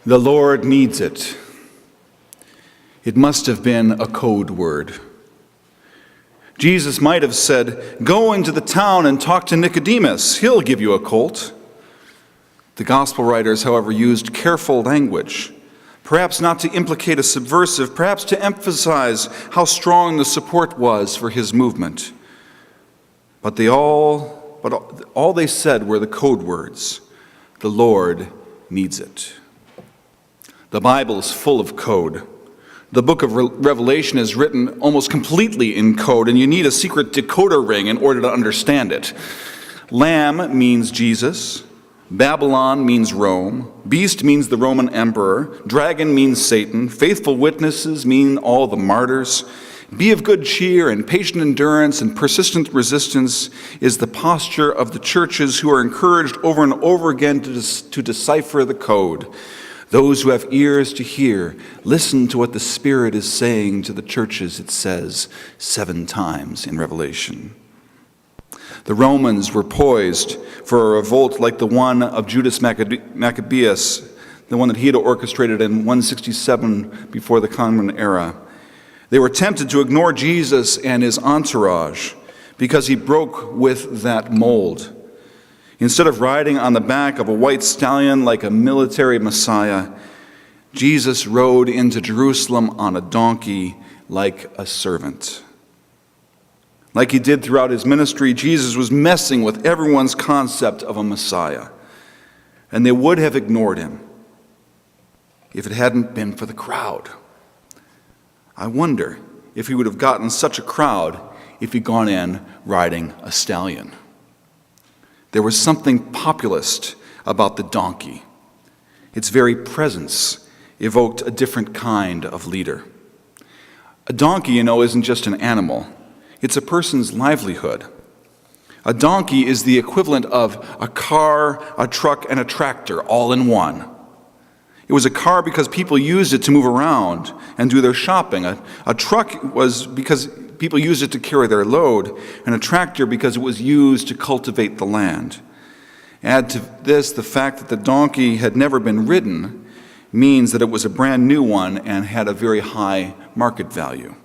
The Lord needs it. It must have been a code word. Jesus might have said, "Go into the town and talk to Nicodemus. He'll give you a colt." The gospel writers, however, used careful language, perhaps not to implicate a subversive, perhaps to emphasize how strong the support was for his movement. But all they said were the code words, "The Lord needs it." The Bible is full of code. The book of Revelation is written almost completely in code, and you need a secret decoder ring in order to understand it. Lamb means Jesus. Babylon means Rome. Beast means the Roman emperor. Dragon means Satan. Faithful witnesses mean all the martyrs. Be of good cheer, and patient endurance and persistent resistance is the posture of the churches who are encouraged over and over again to decipher the code. Those who have ears to hear, listen to what the Spirit is saying to the churches, it says 7 times in Revelation. The Romans were poised for a revolt like the one of Judas Maccabeus, the one that he had orchestrated in 167 before the Common Era. They were tempted to ignore Jesus and his entourage because he broke with that mold. Instead of riding on the back of a white stallion like a military messiah, Jesus rode into Jerusalem on a donkey like a servant. Like he did throughout his ministry, Jesus was messing with everyone's concept of a Messiah, and they would have ignored him if it hadn't been for the crowd. I wonder if he would have gotten such a crowd if he'd gone in riding a stallion. There was something populist about the donkey. Its very presence evoked a different kind of leader. A donkey, isn't just an animal. It's a person's livelihood. A donkey is the equivalent of a car, a truck, and a tractor all in one. It was a car because people used it to move around and do their shopping. A truck was because people used it to carry their load, and a tractor because it was used to cultivate the land. Add to this the fact that the donkey had never been ridden means that it was a brand new one and had a very high market value.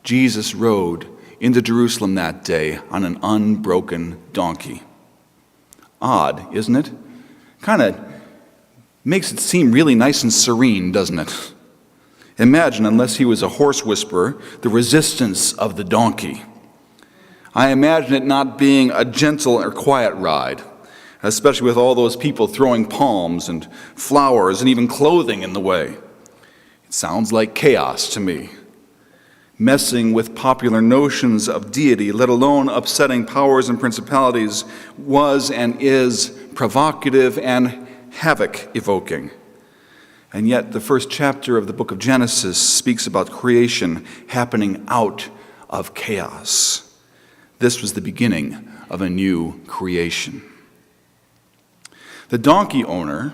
Jesus rode into Jerusalem that day on an unbroken donkey. Odd, isn't it? Kind of makes it seem really nice and serene, doesn't it? Imagine, unless he was a horse whisperer, the resistance of the donkey. I imagine it not being a gentle or quiet ride, especially with all those people throwing palms and flowers and even clothing in the way. It sounds like chaos to me. Messing with popular notions of deity, let alone upsetting powers and principalities, was and is provocative and havoc-evoking. And yet the first chapter of the book of Genesis speaks about creation happening out of chaos. This was the beginning of a new creation. The donkey owner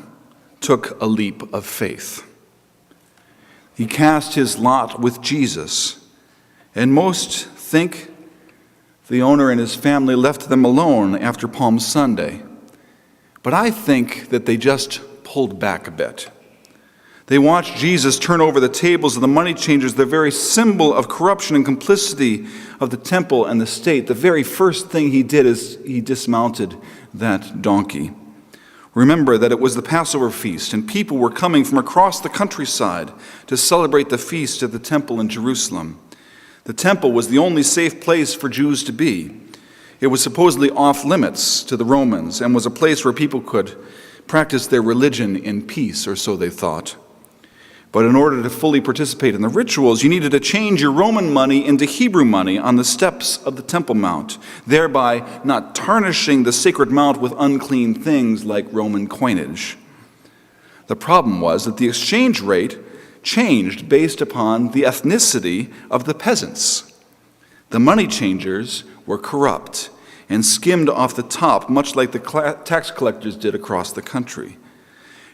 took a leap of faith. He cast his lot with Jesus, and most think the owner and his family left them alone after Palm Sunday. But I think that they just pulled back a bit. They watched Jesus turn over the tables of the money changers, the very symbol of corruption and complicity of the temple and the state. The very first thing he did is he dismounted that donkey. Remember that it was the Passover feast, and people were coming from across the countryside to celebrate the feast at the temple in Jerusalem. The temple was the only safe place for Jews to be. It was supposedly off limits to the Romans and was a place where people could practice their religion in peace, or so they thought. But in order to fully participate in the rituals, you needed to change your Roman money into Hebrew money on the steps of the Temple Mount, thereby not tarnishing the sacred mount with unclean things like Roman coinage. The problem was that the exchange rate changed based upon the ethnicity of the peasants. The money changers were corrupt and skimmed off the top, much like the tax collectors did across the country.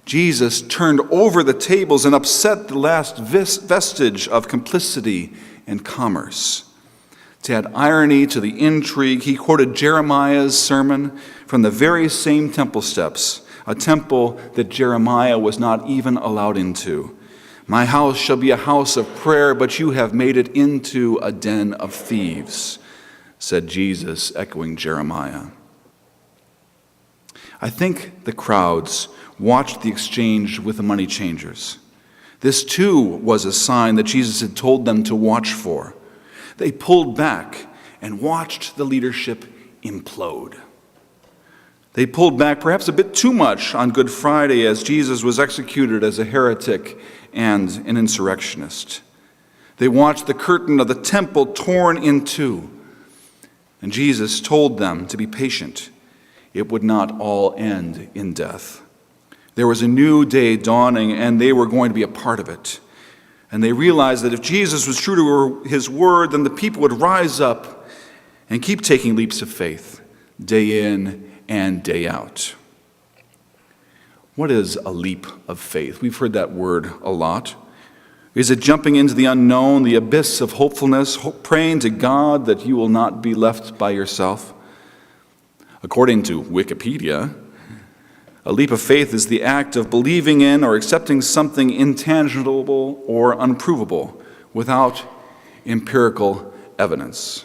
Jesus turned over the tables and upset the last vestige of complicity and commerce. To add irony to the intrigue, he quoted Jeremiah's sermon from the very same temple steps a temple that Jeremiah was not even allowed into. My house shall be a house of prayer, but you have made it into a den of thieves, said Jesus, echoing Jeremiah. I think the crowds watched the exchange with the money changers. This too was a sign that Jesus had told them to watch for. They pulled back and watched the leadership implode. They pulled back perhaps a bit too much on Good Friday as Jesus was executed as a heretic and an insurrectionist. They watched the curtain of the temple torn in two, and Jesus told them to be patient. It would not all end in death. There was a new day dawning, and they were going to be a part of it. And they realized that if Jesus was true to his word, then the people would rise up and keep taking leaps of faith, day in and day out. What is a leap of faith? We've heard that word a lot. Is it jumping into the unknown, the abyss of hopefulness, praying to God that you will not be left by yourself? According to Wikipedia, a leap of faith is the act of believing in or accepting something intangible or unprovable without empirical evidence.